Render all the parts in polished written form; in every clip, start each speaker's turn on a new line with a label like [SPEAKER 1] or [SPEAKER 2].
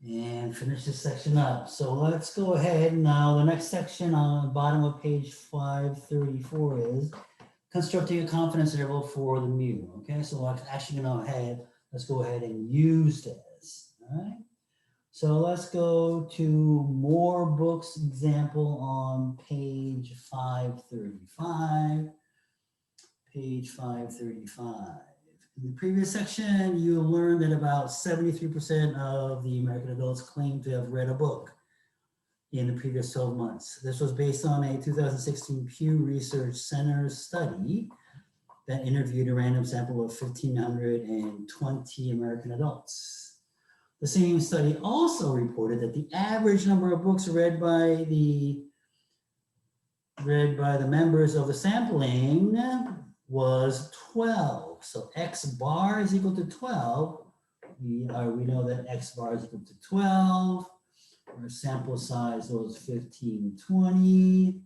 [SPEAKER 1] and finish this section up. So let's go ahead now. The next section on the bottom of page 534 is constructing a confidence interval for the mu. Okay, so I'm actually going to let's go ahead and use this. All right. So let's go to more books example on page 535. Page 535. In the previous section, you learned that about 73% of the American adults claim to have read a book in the previous 12 months. This was based on a 2016 Pew Research Center study that interviewed a random sample of 1,520 American adults. The same study also reported that the average number of books read by the members of the sampling was 12. So X bar is equal to 12. We know that X bar is equal to 12. Our sample size was 1520.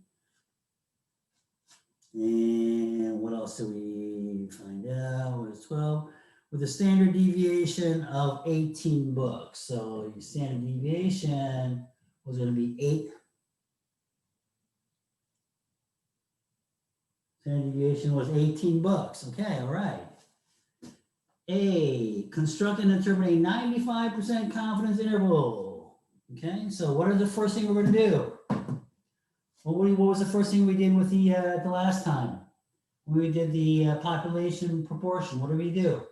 [SPEAKER 1] And what else do we find out? What is 12? With a standard deviation of 18 books. So your standard deviation was going to be 8. Standard deviation was 18 books. Okay, all right. A, construct and determine a 95% confidence interval. Okay, so what are the first thing we're going to do? What was the first thing we did with the last time? When we did the population proportion, what did we do?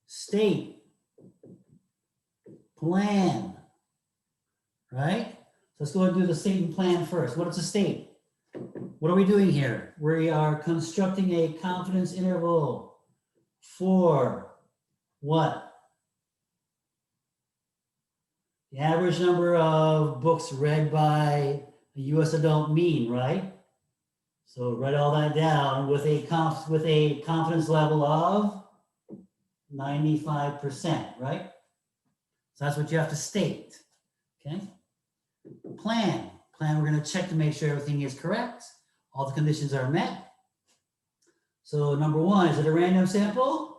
[SPEAKER 1] State, plan, right? So let's go ahead and do the state and plan first. What is a state? What are we doing here? We are constructing a confidence interval for what? The average number of books read by a U.S. adult mean, right? So write all that down with a confidence level of 95%, right? So that's what you have to state, okay? Plan, we're going to check to make sure everything is correct. All the conditions are met. So number 1, is it a random sample?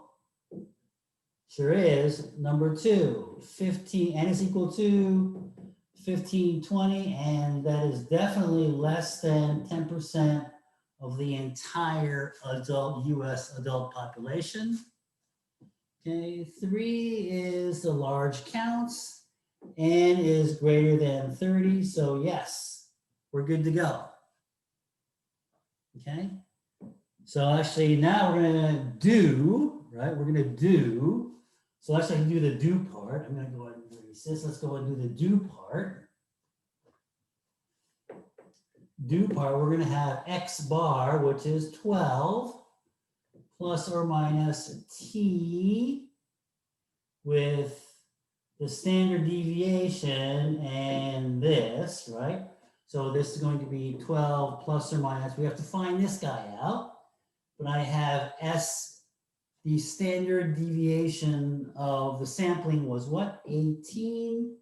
[SPEAKER 1] Sure is. Number 2, 15, n is equal to 1520, and that is definitely less than 10% of the entire U.S. adult population. Okay, 3 is the large counts. N is greater than 30, so yes, we're good to go. Okay, so actually now we're gonna do, right? So actually I can do the do part. I'm gonna go ahead and erase this. Let's go ahead and do the do part. We're gonna have X bar, which is 12, plus or minus T with the standard deviation and this, right? So this is going to be 12 plus or minus. We have to find this guy out. But I have S, the standard deviation of the sampling was what? 18,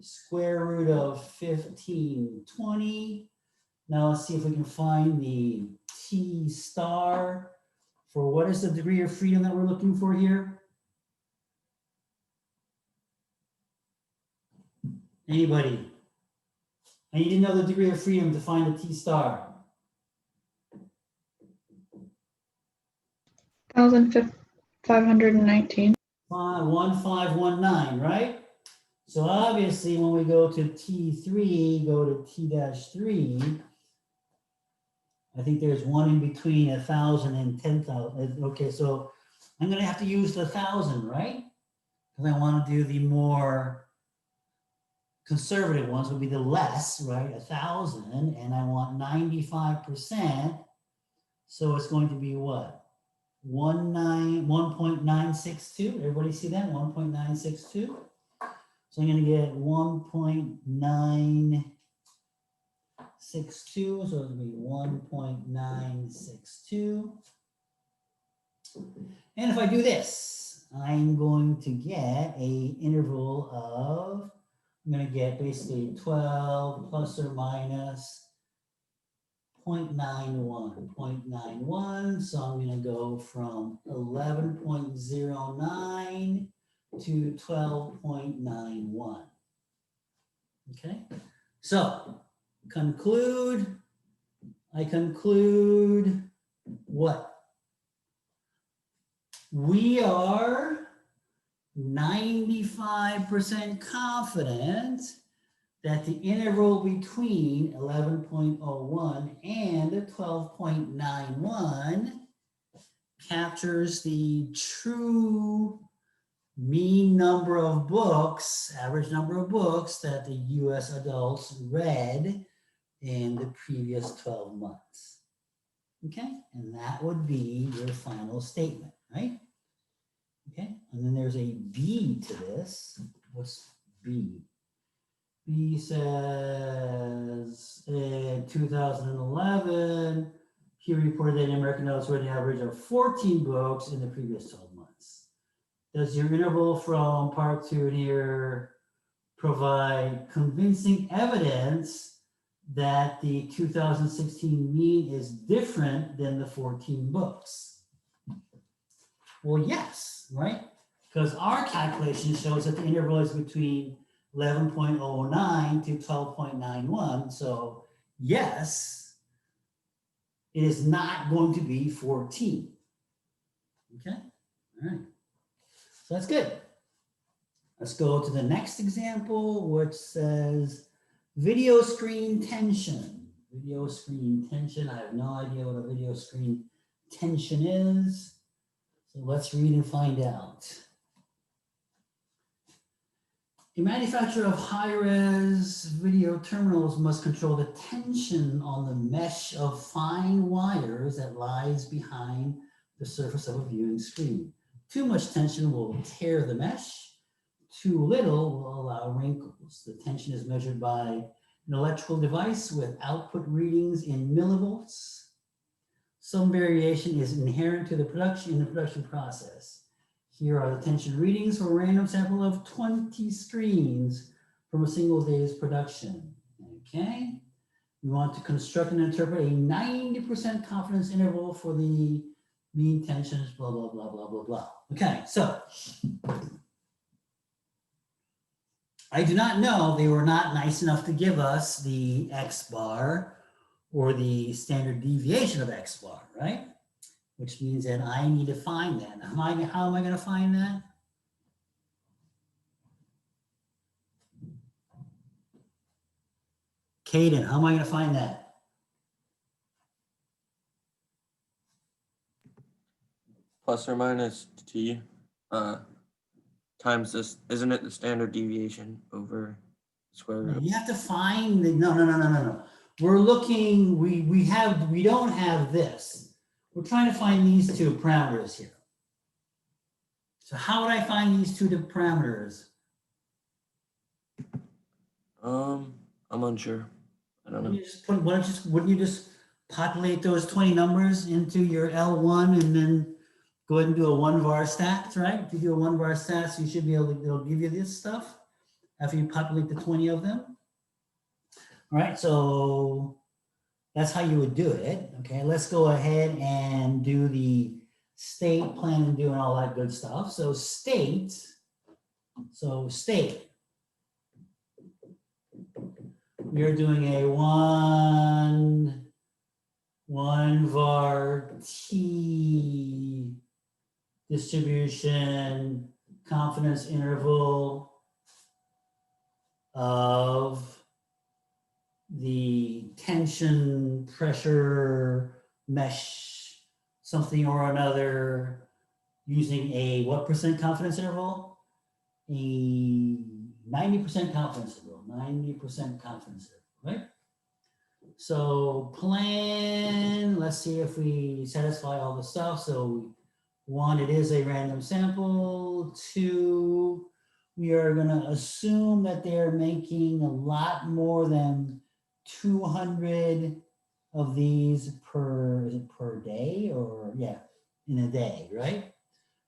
[SPEAKER 1] square root of 1520. Now let's see if we can find the T star for what is the degree of freedom that we're looking for here? Anybody? I need to know the degree of freedom to find the T star.
[SPEAKER 2] 1,519.
[SPEAKER 1] 1519, right? So obviously when we go to T3, go to T-3, I think there's one in between 1,000 and 10,000. Okay, so I'm gonna have to use the 1,000, right? Because I want to do the more conservative ones would be the less, right? 1,000, and I want 95%. So it's going to be what? 1.962. Everybody see that? 1.962. So I'm going to get 1.962. So it'll be 1.962. And if I do this, I'm going to get a interval of, I'm going to get basically 12 plus or minus 0.91, so I'm gonna go from 11.09 to 12.91. Okay, so I conclude what? We are 95% confident that the interval between 11.01 and 12.91 captures the true mean number of books, average number of books that the US adults read in the previous 12 months. Okay, and that would be your final statement, right? Okay, and then there's a B to this. What's B? B says in 2011, he reported that American adults read an average of 14 books in the previous 12 months. Does your interval from part 2 here provide convincing evidence that the 2016 mean is different than the 14 books? Well, yes, right? Because our calculation shows that the interval is between 11.09 to 12.91. So yes, it is not going to be 14. Okay, all right. So that's good. Let's go to the next example, which says video screen tension. Video screen tension. I have no idea what a video screen tension is. So let's read and find out. A manufacturer of high-res video terminals must control the tension on the mesh of fine wires that lies behind the surface of a viewing screen. Too much tension will tear the mesh. Too little will allow wrinkles. The tension is measured by an electrical device with output readings in millivolts. Some variation is inherent to the production process. Here are the tension readings for a random sample of 20 screens from a single day's production. Okay, we want to construct and interpret a 90% confidence interval for the mean tensions, blah, blah, blah, blah, blah, blah. Okay, so I do not know, they were not nice enough to give us the X bar or the standard deviation of X bar, right? Which means that I need to find that. How am I going to find that? Caden, how am I going to find that?
[SPEAKER 2] Plus or minus t times this, isn't it the standard deviation over square root?
[SPEAKER 1] You have to find the, no. We're looking, we don't have this. We're trying to find these two parameters here. So how would I find these two parameters?
[SPEAKER 2] I'm unsure. I don't know.
[SPEAKER 1] Wouldn't you just populate those 20 numbers into your L1 and then go ahead and do a 1-var stats, right? If you do a 1-var stats, you should be able to, it'll give you this stuff after you populate the 20 of them. All right, so that's how you would do it. Okay, let's go ahead and do the state, plan, and doing all that good stuff. So state. We are doing a 1 var t distribution confidence interval of the tension, pressure, mesh, something or another, using a what percent confidence interval? A 90% confidence interval, 90% confidence interval, right? So plan, let's see if we satisfy all the stuff. So 1, it is a random sample. 2, we are gonna assume that they're making a lot more than 200 of these per day, or yeah, in a day, right?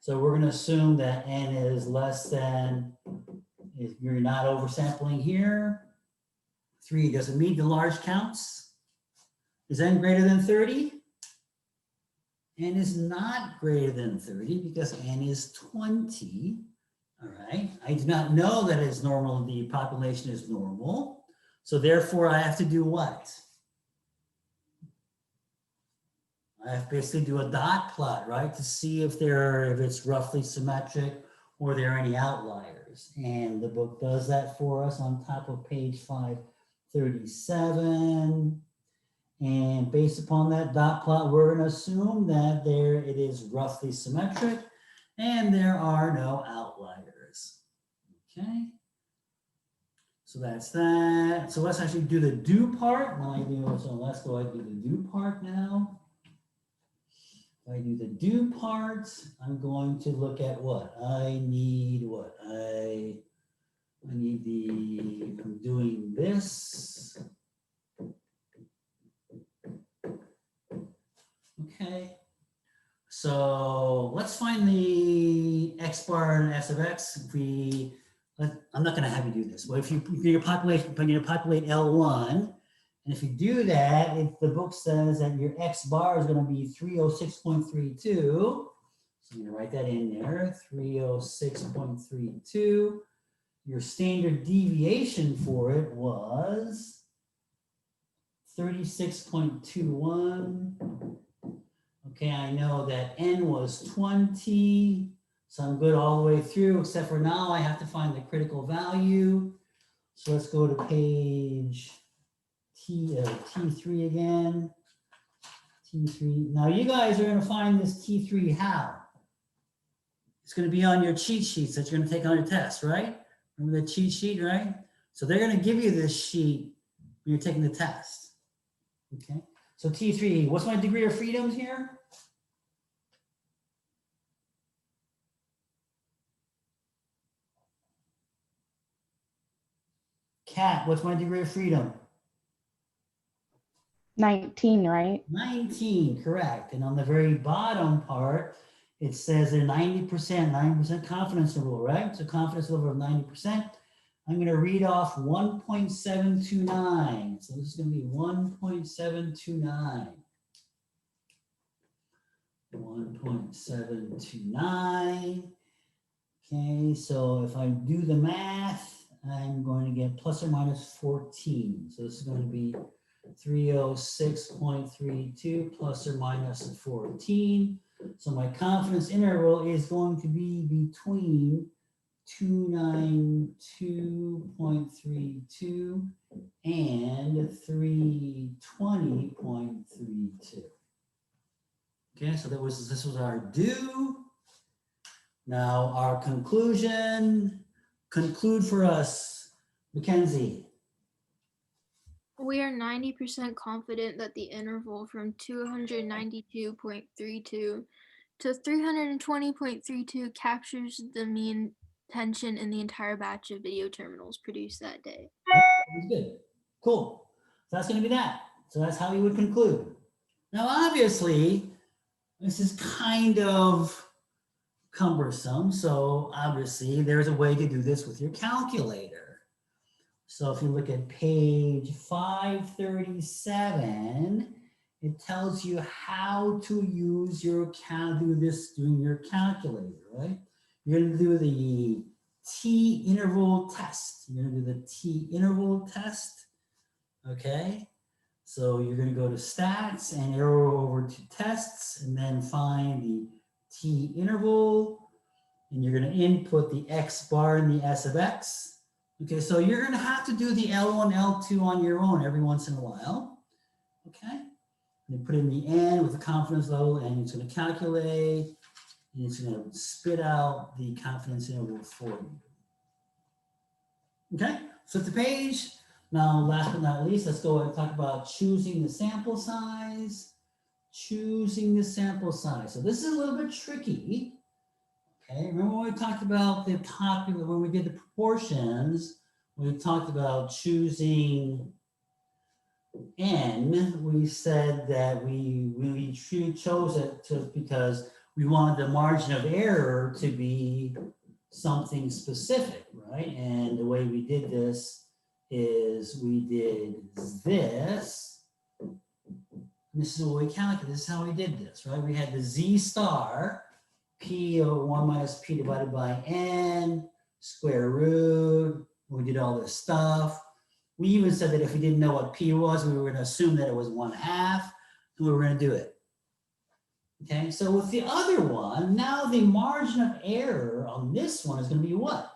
[SPEAKER 1] So we're going to assume that n is less than, if you're not oversampling here. 3 doesn't meet the large counts. Is n greater than 30? N is not greater than 30 because n is 20. All right. I do not know that it's normal, the population is normal. So therefore I have to do what? I have to basically do a dot plot, right? To see if it's roughly symmetric or there are any outliers. And the book does that for us on top of page 537. And based upon that dot plot, we're going to assume that it is roughly symmetric and there are no outliers. Okay. So that's that. So let's actually do the do part. So let's go ahead and do the do part now. If I do the do part, I'm going to look at what? I need what? I'm doing this. Okay. So let's find the x bar and s of x. I'm not going to have you do this, but if you populate L1, and if you do that, if the book says that your x bar is going to be 306.32, so I'm going to write that in there, 306.32. Your standard deviation for it was 36.21. Okay, I know that n was 20, so I'm good all the way through, except for now I have to find the critical value. So let's go to page T3 again. T3. Now you guys are going to find this T3 how? It's going to be on your cheat sheets that you're going to take on your test, right? Remember the cheat sheet, right? So they're going to give you this sheet when you're taking the test. Okay. So T3, what's my degree of freedom here? Cat, what's my degree of freedom?
[SPEAKER 3] 19, right?
[SPEAKER 1] 19, correct. And on the very bottom part, it says a 90% confidence interval, right? So confidence interval of 90%. I'm going to read off 1.729. So this is going to be 1.729. 1.729. Okay, so if I do the math, I'm going to get plus or minus 14. So this is going to be 306.32 plus or minus 14. So my confidence interval is going to be between 292.32 and 320.32. Okay, so this was our do. Now our conclusion. Conclude for us, Mackenzie.
[SPEAKER 4] We are 90% confident that the interval from 292.32 to 320.32 captures the mean tension in the entire batch of video terminals produced that day.
[SPEAKER 1] That's good. Cool. So that's going to be that. So that's how you would conclude. Now, obviously, this is kind of cumbersome. So obviously, there's a way to do this with your calculator. So if you look at page 537, it tells you how to use doing your calculator, right? You're going to do the T interval test. You're going to do the T interval test, okay? So you're going to go to stats and arrow over to tests and then find the T interval, and you're going to input the X bar and the S of X. Okay, so you're going to have to do the L1, L2 on your own every once in a while. Okay, you put in the N with the confidence level, and it's going to calculate, and it's going to spit out the confidence interval for you. Okay, flip the page. Now, last but not least, let's go ahead and talk about choosing the sample size. Choosing the sample size. So this is a little bit tricky. Okay, remember when we talked about when we did the proportions, we talked about choosing n, we said that we chose it because we wanted the margin of error to be something specific, right? And the way we did this is we did this, And this is what we calculated. This is how we did this, right? We had the Z star, P over 1 minus P divided by N, square root. We did all this stuff. We even said that if we didn't know what P was, we were going to assume that it was 1/2, and we were going to do it. Okay, so with the other one, now the margin of error on this one is going to be what?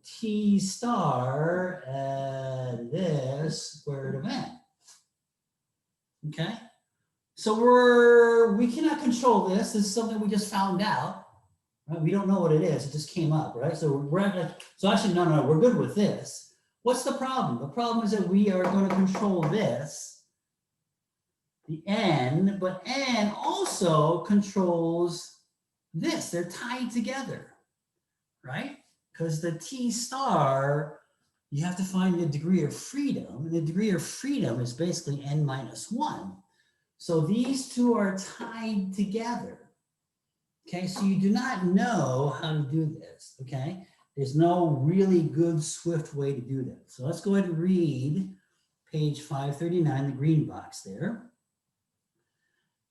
[SPEAKER 1] T star and this square root of N. Okay, so we cannot control this. This is something we just found out. Right? We don't know what it is. It just came up, right? So so actually, no, we're good with this. What's the problem? The problem is that we are going to control this, the N, but N also controls this. They're tied together, right? Because the T star, you have to find the degree of freedom, and the degree of freedom is basically N minus 1. So these two are tied together. Okay, so you do not know how to do this, okay? There's no really good, swift way to do that. So let's go ahead and read page 539, the green box there.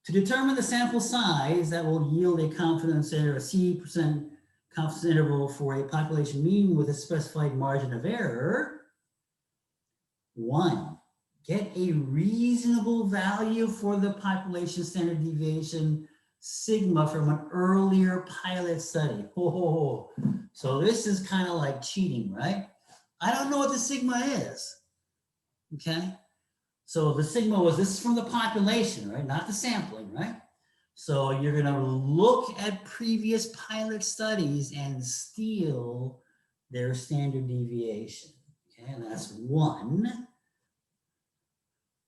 [SPEAKER 1] To determine the sample size that will yield a confidence interval, a C% confidence interval for a population mean with a specified margin of error, 1, get a reasonable value for the population standard deviation sigma from an earlier pilot study. Oh, so this is kind of like cheating, right? I don't know what the sigma is, okay? So the sigma was, this is from the population, right? Not the sampling, right? So you're gonna look at previous pilot studies and steal their standard deviation, okay? And that's 1.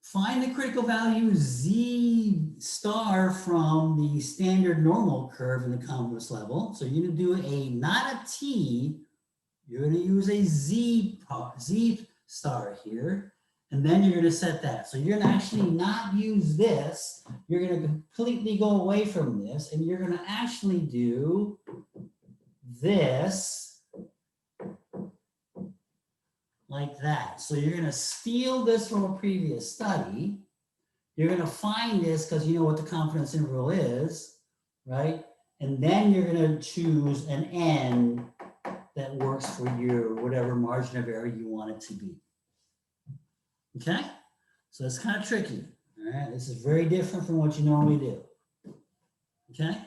[SPEAKER 1] Find the critical value Z star from the standard normal curve in the confidence level. So you're gonna do not a T, you're gonna use a Z star here, and then you're gonna set that. So you're gonna actually not use this, you're gonna completely go away from this, and you're gonna actually do this like that. So you're going to steal this from a previous study. You're going to find this because you know what the confidence interval is, right? And then you're going to choose an N that works for your whatever margin of error you want it to be. Okay? So it's kind of tricky. All right? This is very different from what you normally do. Okay?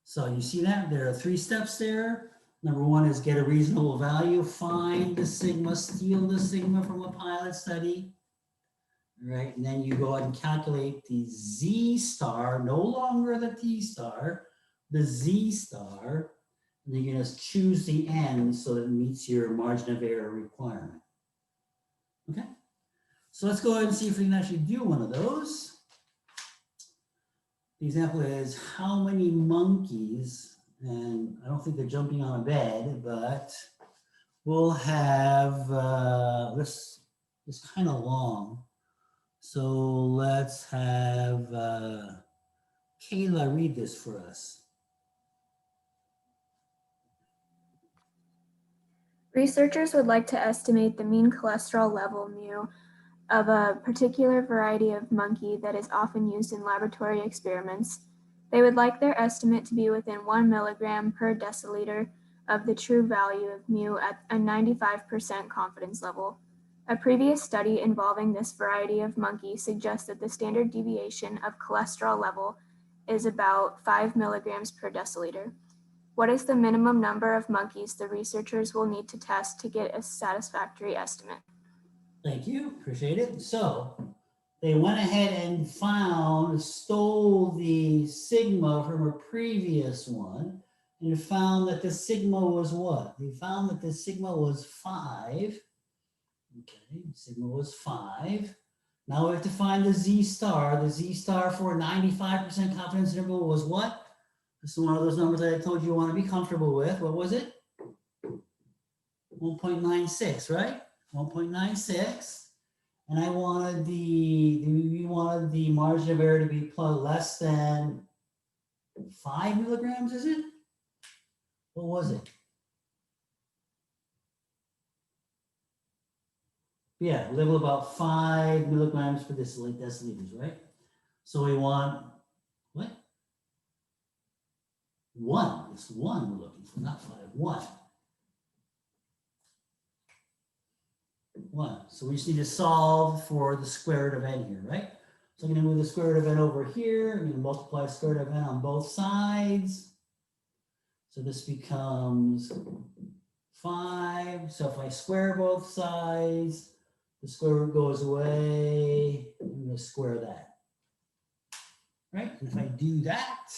[SPEAKER 1] So you see that? There are 3 steps there. Number 1 is get a reasonable value, find the sigma, steal the sigma from a pilot study, right? And then you go ahead and calculate the Z star, no longer the T star, the Z star, and then you're gonna choose the N so that it meets your margin of error requirement. Okay, so let's go ahead and see if we can actually do one of those. The example is how many monkeys, and I don't think they're jumping on a bed, but we'll have this is kind of long. So let's have Kayla read this for us.
[SPEAKER 3] Researchers would like to estimate the mean cholesterol level mu of a particular variety of monkey that is often used in laboratory experiments. They would like their estimate to be within 1 milligram per deciliter of the true value of mu at a 95% confidence level. A previous study involving this variety of monkey suggests that the standard deviation of cholesterol level is about 5 milligrams per deciliter. What is the minimum number of monkeys the researchers will need to test to get a satisfactory estimate?
[SPEAKER 1] Thank you, appreciate it. So they went ahead and stole the sigma from a previous one and found that the sigma was what? They found that the sigma was 5. Okay, sigma was 5. Now we have to find the Z star. The Z star for a 95% confidence interval was what? This is one of those numbers that I told you you want to be comfortable with. What was it? 1.96, right? 1.96. And I wanted we wanted the margin of error to be less than 5 milligrams, is it? What was it? Yeah, level about 5 milligrams per deciliters, right? So we want, what? 1, it's 1 we're looking for, not 5, 1. 1, so we just need to solve for the square root of n here, right? So I'm gonna move the square root of n over here, I'm gonna multiply square root of n on both sides. So this becomes 5, so if I square both sides, the square root goes away, I'm gonna square that. Right, and if I do that,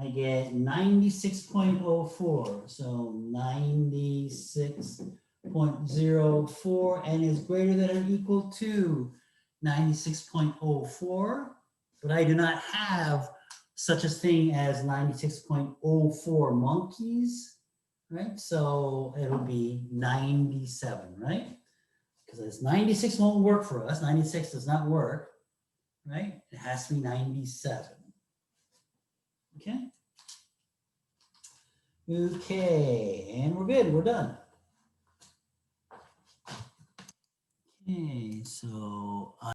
[SPEAKER 1] I get 96.04, so 96.04, n is greater than or equal to 96.04, but I do not have such a thing as 96.04 monkeys, right? So it'll be 97, right? Because this 96 won't work for us, 96 does not work, right? It has to be 97. Okay. Okay, and we're good, we're done. Okay, so